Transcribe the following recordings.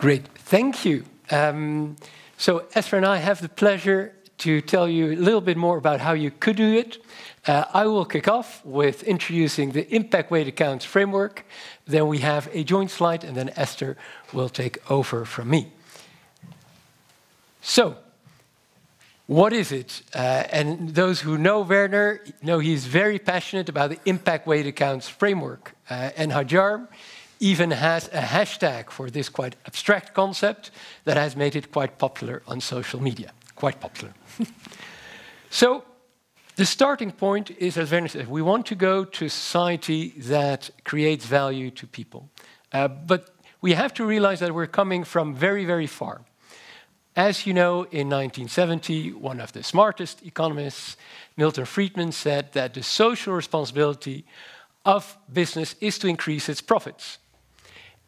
Great, thank you. So Eszter and I have the pleasure to tell you a little bit more about how you could do it. I will kick off with introducing the impact-weighted accounts framework. Then we have a joint slide, and then Eszter will take over from me. So, what is it? And those who know Werner know he's very passionate about the impact-weighted accounts framework. And Hajar even has a hashtag for this quite abstract concept that has made it quite popular on social media. Quite popular. So, the starting point is, as Werner said, we want to go to a society that creates value to people. But we have to realize that we're coming from very, very far. As you know, in 1970, one of the smartest economists, Milton Friedman, said that the social responsibility of business is to increase its profits.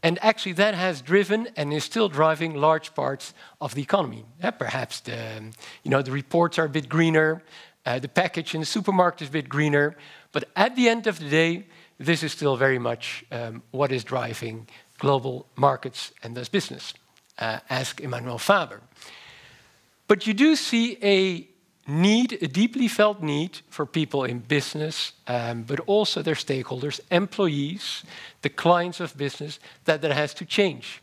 And actually that has driven and is still driving large parts of the economy. Perhaps the reports are a bit greener, the package in the supermarket is a bit greener, but at the end of the day, this is still very much what is driving global markets and thus business. Ask Emmanuel Faber. But you do see a need, a deeply felt need for people in business, but also their stakeholders, employees, the clients of business, that has to change.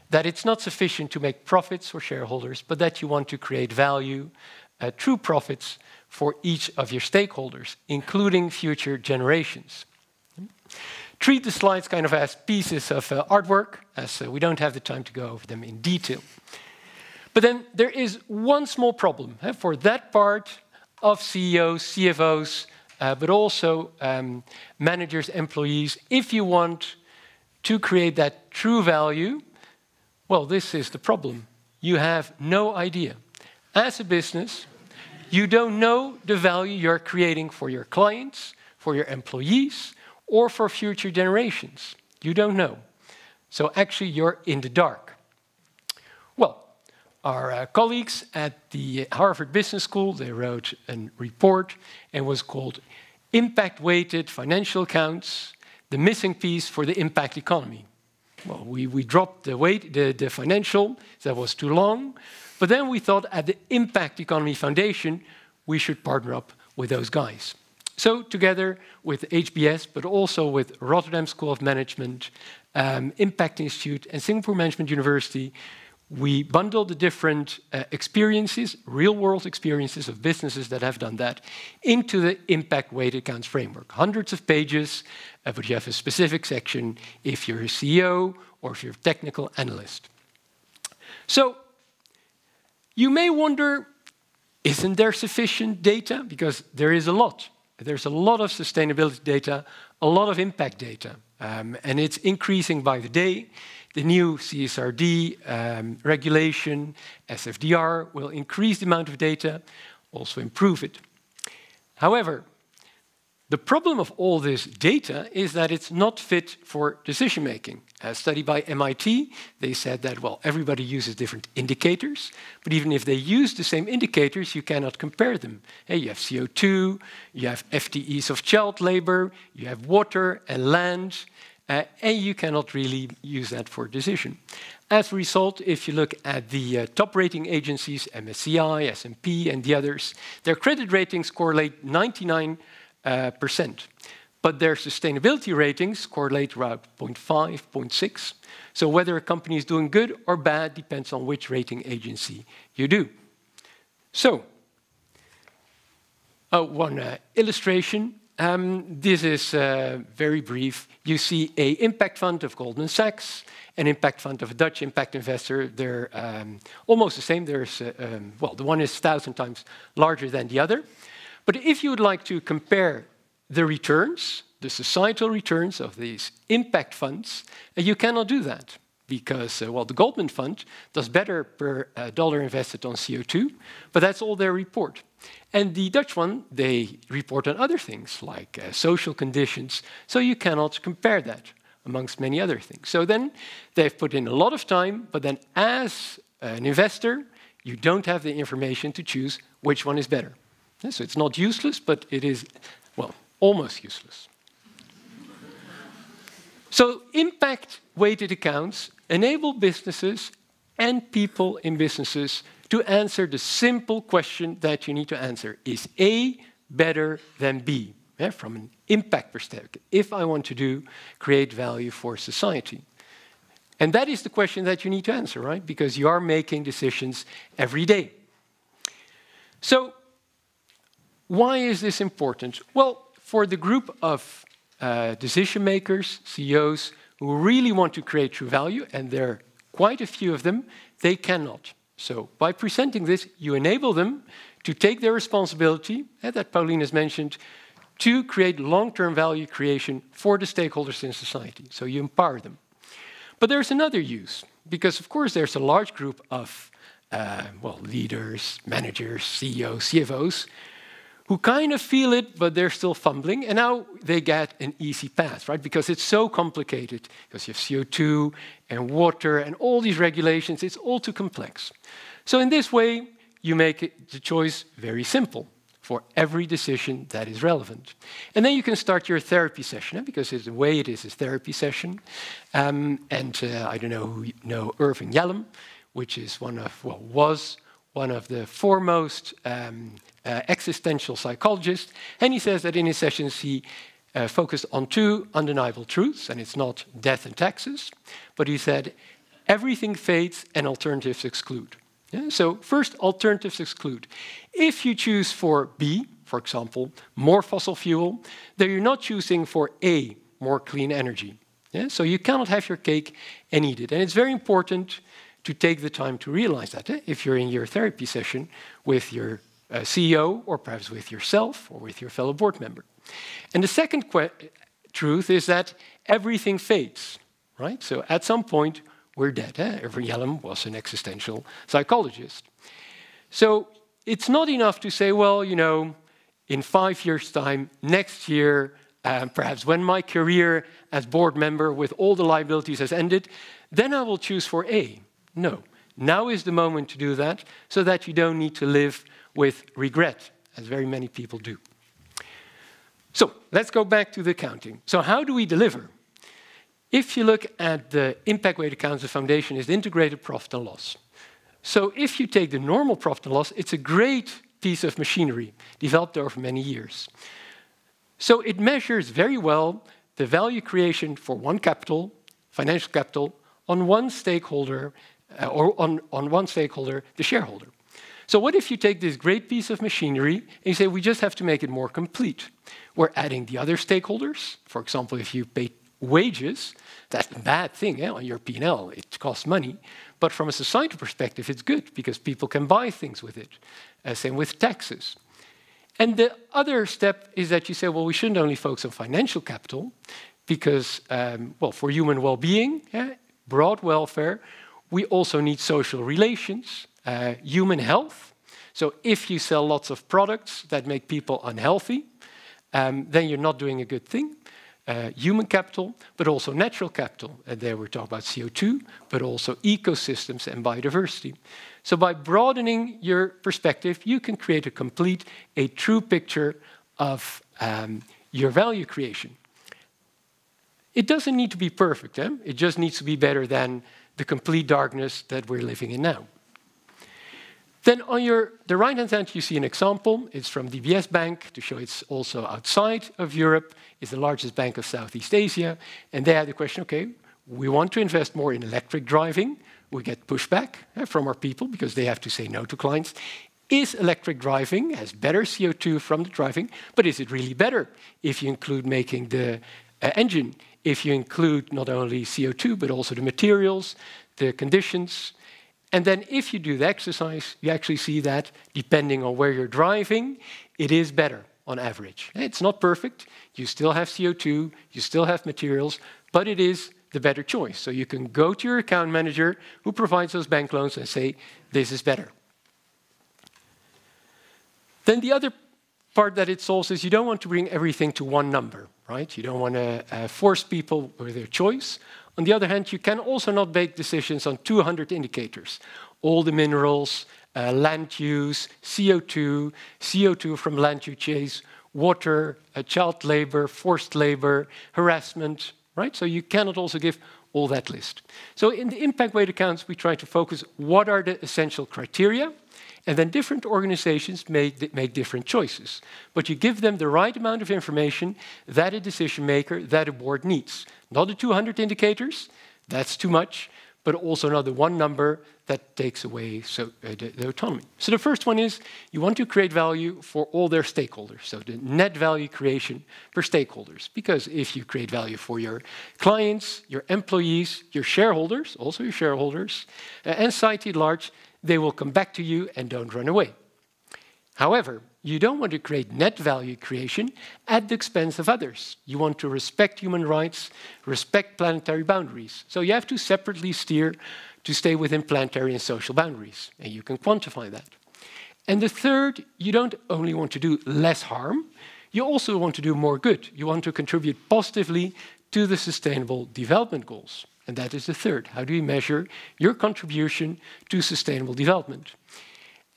That it's not sufficient to make profits for shareholders, but that you want to create value, true profits for each of your stakeholders, including future generations. Treat the slides kind of as pieces of artwork, as we don't have the time to go over them in detail. But then there is one small problem for that part of CEOs, CFOs, but also managers, employees. If you want to create that true value, well, this is the problem. You have no idea. As a business, you don't know the value you're creating for your clients, for your employees, or for future generations. You don't know. So actually, you're in the dark. Well, our colleagues at the Harvard Business School, they wrote a report and was called Impact-Weighted Financial Accounts, the Missing Piece for the Impact Economy. Well, we dropped the financial, that was too long, but then we thought at the Impact Economy Foundation, we should partner up with those guys. So together with HBS, but also with Rotterdam School of Management, Impact Institute, and Singapore Management University, we bundled the different experiences, real-world experiences of businesses that have done that, into the impact-weighted accounts framework. Hundreds of pages, but you have a specific section if you're a CEO or if you're a technical analyst. So you may wonder, isn't there sufficient data? Because there is a lot. There's a lot of sustainability data, a lot of impact data, and it's increasing by the day. The new CSRD regulation, SFDR, will increase the amount of data, also improve it. However, the problem of all this data is that it's not fit for decision-making. A study by MIT, they said that, well, everybody uses different indicators, but even if they use the same indicators, you cannot compare them. Hey, you have CO2, you have FTEs of child labor, you have water and land, and you cannot really use that for decision. As a result, if you look at the top rating agencies, MSCI, S&P, and the others, their credit ratings correlate 99%. But their sustainability ratings correlate around 0.5, 0.6. So whether a company is doing good or bad depends on which rating agency you do. So, one illustration. This is very brief. You see an impact fund of Goldman Sachs, an impact fund of a Dutch impact investor. They're almost the same. There's, well, the one is 1,000 times larger than the other. But if you would like to compare the returns, the societal returns of these impact funds, you cannot do that because, well, the Goldman Fund does better per dollar invested on CO2, but that's all they report. And the Dutch one, they report on other things like social conditions, so you cannot compare that amongst many other things. So then they've put in a lot of time, but then as an investor, you don't have the information to choose which one is better. So it's not useless, but it is, well, almost useless. So impact-weighted accounts enable businesses and people in businesses to answer the simple question that you need to answer. Is A better than B? Yeah, from an impact perspective, if I want to create value for society. And that is the question that you need to answer, right? Because you are making decisions every day. So why is this important? Well, for the group of decision makers, CEOs, who really want to create true value, and there are quite a few of them, they cannot. So by presenting this, you enable them to take their responsibility, that Pauline has mentioned, to create long-term value creation for the stakeholders in society. So you empower them. But there's another use, because of course there's a large group of leaders, managers, CEOs, CFOs, who kind of feel it, but they're still fumbling, and now they get an easy path, right? Because it's so complicated, because you have CO2 and water and all these regulations, it's all too complex. So in this way, you make the choice very simple for every decision that is relevant. And then you can start your therapy session, because the way it is a therapy session. I don't know who you know Irving Yalom, which is was one of the foremost existential psychologists. And he says that in his sessions he focused on two undeniable truths, and it's not death and taxes, but he said everything fades and alternatives exclude. Yeah? So first, alternatives exclude. If you choose for B, for example, more fossil fuel, then you're not choosing for A, more clean energy. Yeah? So you cannot have your cake and eat it. And it's very important to take the time to realize that if you're in your therapy session with your CEO, or perhaps with yourself, or with your fellow board member. And the second truth is that everything fades, right? So at some point, we're dead. Irving Yalom was an existential psychologist. So it's not enough to say, well, you know, in 5 years' time, next year, perhaps when my career as board member with all the liabilities has ended, then I will choose for A. No, now is the moment to do that, so that you don't need to live with regret, as very many people do. So let's go back to the accounting. So how do we deliver? If you look at the impact-weighted accounts, the foundation is the integrated profit and loss. So if you take the normal profit and loss, it's a great piece of machinery developed over many years. So it measures very well the value creation for one capital, financial capital, on one stakeholder, the shareholder. So what if you take this great piece of machinery and you say, we just have to make it more complete? We're adding the other stakeholders. For example, if you pay wages, that's a bad thing on your P&L. It costs money. But from a society perspective, it's good because people can buy things with it. Same with taxes. And the other step is that you say, well, we shouldn't only focus on financial capital because, for human well-being, broad welfare, we also need social relations, human health. So if you sell lots of products that make people unhealthy, then you're not doing a good thing. Human capital, but also natural capital. And there we're talking about CO2, but also ecosystems and biodiversity. So by broadening your perspective, you can create a true picture of your value creation. It doesn't need to be perfect. It just needs to be better than the complete darkness that we're living in now. Then on the right-hand side, you see an example. It's from DBS Bank, to show it's also outside of Europe. It's the largest bank of Southeast Asia. And they had the question, okay, we want to invest more in electric driving. We get pushback from our people because they have to say no to clients. Is electric driving, has better CO2 from the driving, but is it really better if you include making the engine, if you include not only CO2, but also the materials, the conditions? And then if you do the exercise, you actually see that depending on where you're driving, it is better on average. It's not perfect. You still have CO2, you still have materials, but it is the better choice. So you can go to your account manager who provides those bank loans and say, this is better. Then the other part that it solves is you don't want to bring everything to one number, right? You don't want to force people with their choice. On the other hand, you can also not make decisions on 200 indicators. All the minerals, land use, CO2, CO2 from land use, water, child labor, forced labor, harassment, right? So you cannot also give all that list. So in the impact-weighted accounts, we try to focus what are the essential criteria, and then different organizations make different choices. But you give them the right amount of information that a decision maker, that a board needs. Not the 200 indicators, that's too much, but also not the one number that takes away the autonomy. So the first one is you want to create value for all their stakeholders. So the net value creation per stakeholders. Because if you create value for your clients, your employees, your shareholders, also your shareholders, and society at large, they will come back to you and don't run away. However, you don't want to create net value creation at the expense of others. You want to respect human rights, respect planetary boundaries. So you have to separately steer to stay within planetary and social boundaries, and you can quantify that. And the third, you don't only want to do less harm, you also want to do more good. You want to contribute positively to the Sustainable Development Goals. And that is the third. How do you measure your contribution to sustainable development?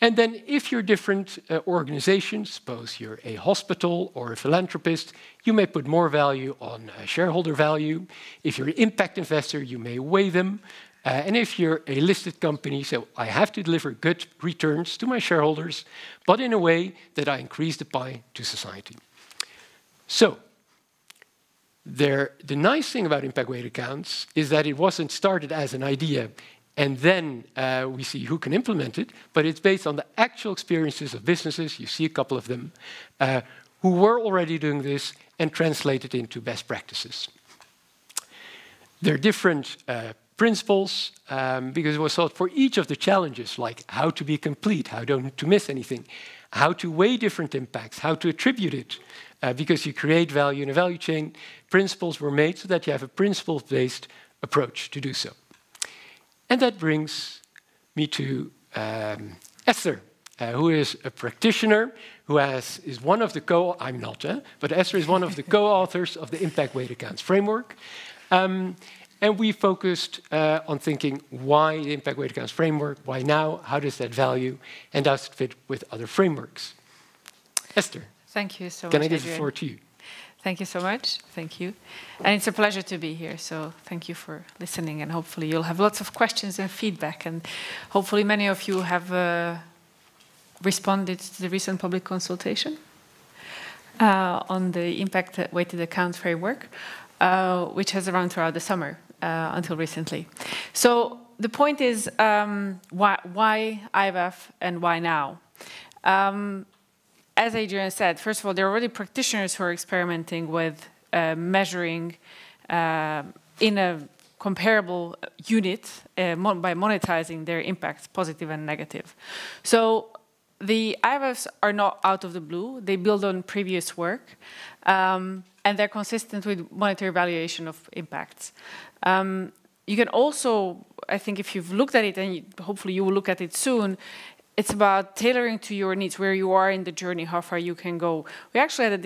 And then if you're different organizations, suppose you're a hospital or a philanthropist, you may put more value on shareholder value. If you're an impact investor, you may weigh them. And if you're a listed company, so I have to deliver good returns to my shareholders, but in a way that I increase the pie to society. So the nice thing about impact-weighted accounts is that it wasn't started as an idea and then we see who can implement it, but it's based on the actual experiences of businesses, you see a couple of them, who were already doing this and translated into best practices. There are different principles, because it was thought for each of the challenges, like how to be complete, how don't to miss anything, how to weigh different impacts, how to attribute it, because you create value in a value chain, principles were made so that you have a principle-based approach to do so. And that brings me to Eszter, who is a practitioner, who is one of the I'm not, but Eszter is one of the co-authors of the Impact-Weighted Accounts Framework. And we focused on thinking why the Impact-Weighted Accounts Framework, why now, how does that value, and does it fit with other frameworks? Eszter. Thank you so much, Can I give the floor to you? Thank you so much. Thank you. And it's a pleasure to be here, so thank you for listening, and hopefully you'll have lots of questions and feedback, and hopefully many of you have responded to the recent public consultation on the Impact-Weighted Account Framework, which has run throughout the summer until recently. So the point is, why IWAF and why now? As Adrian said, first of all, there are already practitioners who are experimenting with measuring in a comparable unit by monetizing their impacts, positive and negative. So the IWAFs are not out of the blue. They build on previous work, and they're consistent with monetary valuation of impacts. You can also, I think if you've looked at it, and hopefully you will look at it soon, it's about tailoring to your needs, where you are in the journey, how far you can go. We actually had a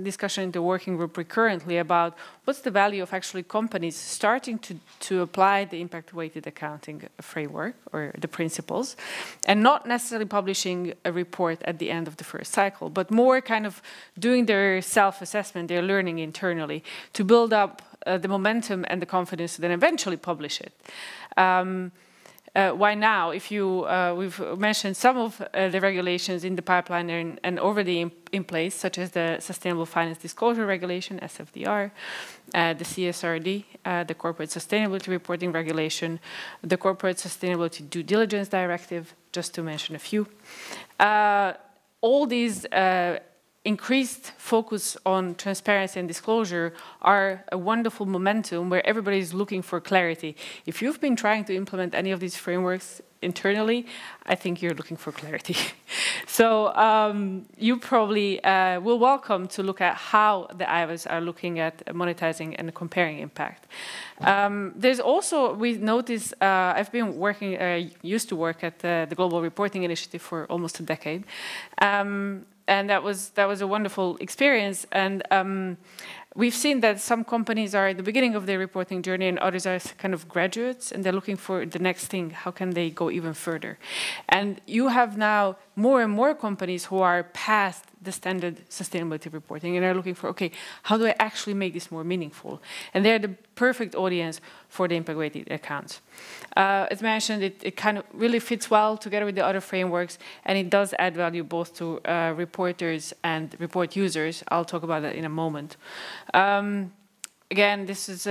discussion in the working group recurrently about what's the value of actually companies starting to apply the impact-weighted accounting framework or the principles, and not necessarily publishing a report at the end of the first cycle, but more kind of doing their self-assessment, their learning internally, to build up the momentum and the confidence to then eventually publish it. Why now? If you, we've mentioned some of the regulations in the pipeline and already in place, such as the Sustainable Finance Disclosure Regulation, SFDR, the CSRD, the Corporate Sustainability Reporting Regulation, the Corporate Sustainability Due Diligence Directive, just to mention a few. All these increased focus on transparency and disclosure are a wonderful momentum where everybody is looking for clarity. If you've been trying to implement any of these frameworks internally, I think you're looking for clarity. So you probably will welcome to look at how the IWAs are looking at monetizing and comparing impact. There's also, we notice, I've been working, used to work at the Global Reporting Initiative for almost a decade. And that was a wonderful experience. And we've seen that some companies are at the beginning of their reporting journey and others are kind of graduates and they're looking for the next thing. How can they go even further? And you have now more and more companies who are past the standard sustainability reporting, and are looking for, okay, how do I actually make this more meaningful? And they're the perfect audience for the impact-weighted accounts. As mentioned, it kind of really fits well together with the other frameworks, and it does add value both to reporters and report users. I'll talk about that in a moment. Again, this is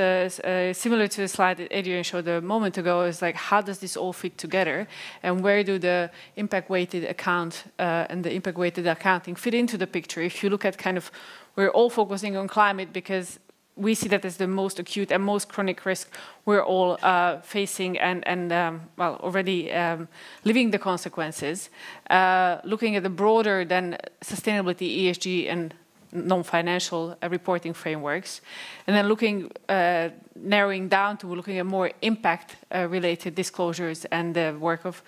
similar to the slide that Adrian showed a moment ago. Is like, how does this all fit together, and where do the impact-weighted account and the impact-weighted accounting fit into the picture? If you look at kind of, we're all focusing on climate because we see that as the most acute and most chronic risk we're all facing and well, already living the consequences. Looking at the broader than sustainability, ESG, and non-financial reporting frameworks, and then looking, narrowing down to looking at more impact-related disclosures and the work of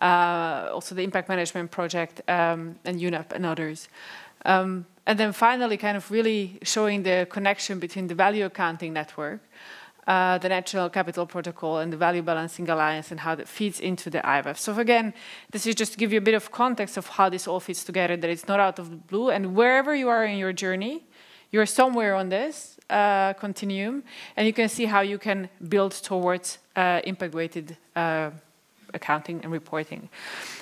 also the Impact Management Project and UNEP and others. And then finally, kind of really showing the connection between the Value Accounting Network, the National Capital Protocol, and the Value Balancing Alliance, and how that feeds into the IWF. So again, this is just to give you a bit of context of how this all fits together, that it's not out of the blue, and wherever you are in your journey, you're somewhere on this continuum, and you can see how you can build towards impact-weighted accounting and reporting.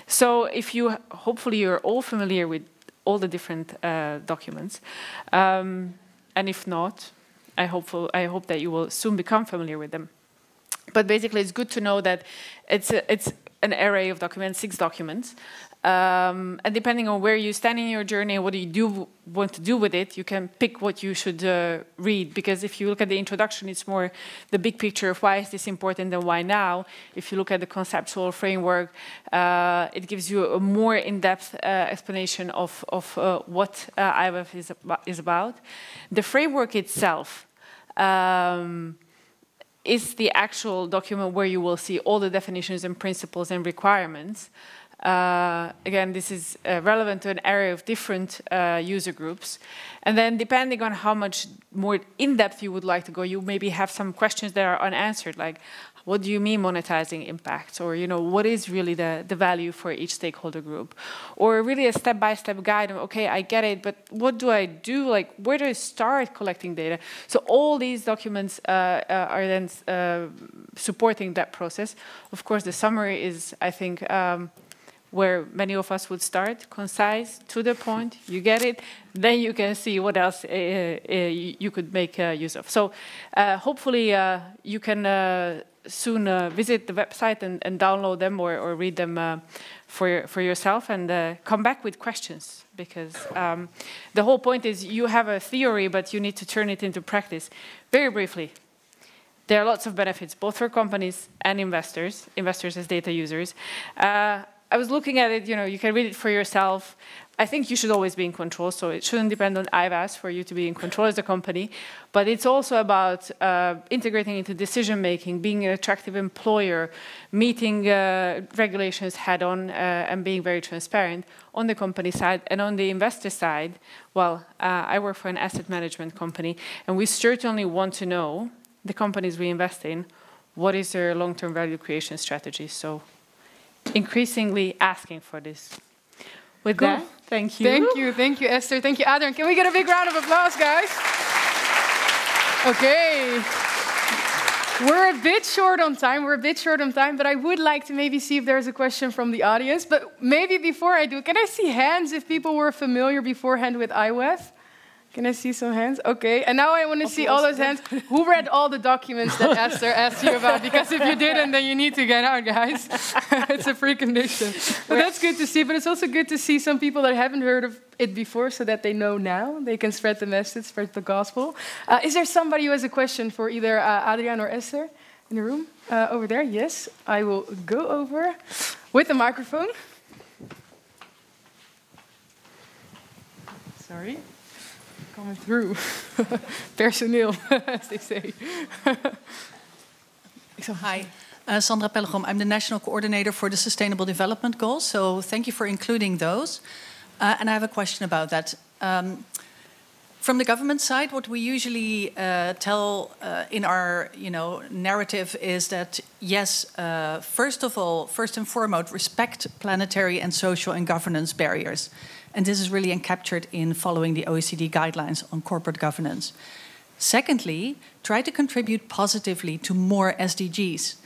So if you, hopefully you're all familiar with all the different documents, and if not, I hope that you will soon become familiar with them. But basically, it's good to know that it's an array of documents, 6 documents. And depending on where you stand in your journey and what you want to do with it, you can pick what you should read. Because if you look at the introduction, it's more the big picture of why is this important and why now. If you look at the conceptual framework, it gives you a more in-depth explanation of what IWF is about. The framework itself is the actual document where you will see all the definitions and principles and requirements. Again, this is relevant to an area of different user groups. And then depending on how much more in-depth you would like to go, you maybe have some questions that are unanswered, like, what do you mean monetizing impacts? Or, what is really the value for each stakeholder group? Or really a step-by-step guide of, okay, I get it, but what do I do? Like, where do I start collecting data? So all these documents are then supporting that process. Of course, the summary is, I think, where many of us would start, concise, to the point, you get it, then you can see what else you could make use of. So hopefully you can soon visit the website and download them or read them for yourself and come back with questions, because the whole point is you have a theory, but you need to turn it into practice. Very briefly, there are lots of benefits, both for companies and investors as data users. I was looking at it, you can read it for yourself. I think you should always be in control, so it shouldn't depend on IVAS for you to be in control as a company. But it's also about integrating into decision-making, being an attractive employer, meeting regulations head-on, and being very transparent on the company side. And on the investor side, well, I work for an asset management company, and we certainly want to know, the companies we invest in, what is their long-term value creation strategy. So increasingly asking for this. With that, thank you. Thank you, Esther. Thank you, Adrian. Can we get a big round of applause, guys? Okay. We're a bit short on time, but I would like to maybe see if there's a question from the audience. But maybe before I do, can I see hands if people were familiar beforehand with IWF? Can I see some hands? Okay, and now I want to see all those hands. Who read all the documents that Esther asked you about? Because if you didn't, then you need to get out, guys. It's a precondition. But that's good to see. But it's also good to see some people that haven't heard of it before, so that they know now. They can spread the message, spread the gospel. Is there somebody who has a question for either Adrian or Esther in the room? Over there, yes. I will go over with the microphone. Sorry. Coming through. Personeel, as they say. Hi, Sandra Pellegrom. I'm the National Coordinator for the Sustainable Development Goals. So thank you for including those. And I have a question about that. From the government side, what we usually tell in our narrative is that, yes, first and foremost, respect planetary and social and governance barriers. And this is really encaptured in following the OECD guidelines on corporate governance. Secondly, try to contribute positively to more SDGs.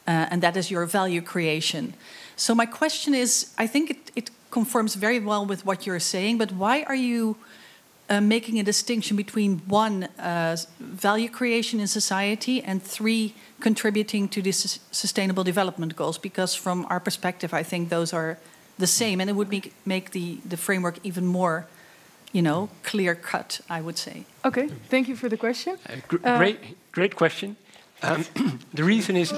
And that is your value creation. So my question is, I think it conforms very well with what you're saying, but why are you making a distinction between 1, value creation in society, and 3, contributing to the sustainable development goals? Because from our perspective, I think those are the same, and it would make the framework even more, clear cut, I would say. Okay, thank you for the question. Great question. The reason is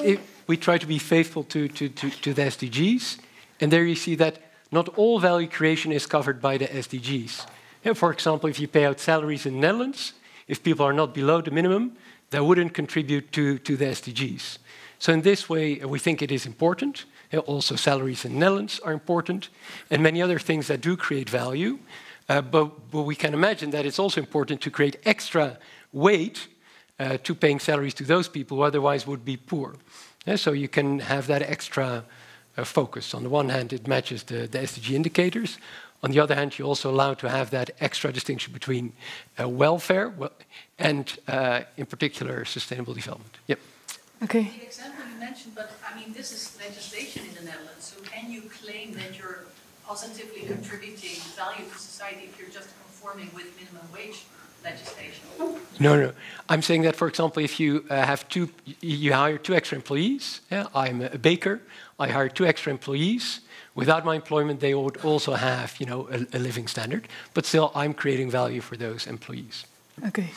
we try to be faithful to the SDGs, and there you see that not all value creation is covered by the SDGs. For example, if you pay out salaries in the Netherlands, if people are not below the minimum, that wouldn't contribute to the SDGs. So in this way, we think it is important. Also, salaries in the Netherlands are important, and many other things that do create value. But we can imagine that it's also important to create extra weight to paying salaries to those people who otherwise would be poor. So you can have that extra focus. On the one hand, it matches the SDG indicators. On the other hand, you're also allowed to have that extra distinction between welfare and, in particular, sustainable development. Yep. Okay. The example you mentioned, but I mean, this is legislation in the Netherlands. So can you claim that you're positively contributing value to society if you're just conforming with minimum wage legislation? No. I'm saying that, for example, if you you hire 2 extra employees. I'm a baker. I hire 2 extra employees. Without my employment, they would also have, a living standard. But still, I'm creating value for those employees. Okay.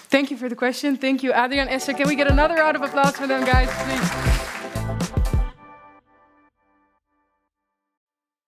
Thank you for the question. Thank you, Adrian, Eszter. Can we get another round of applause for them, guys, please?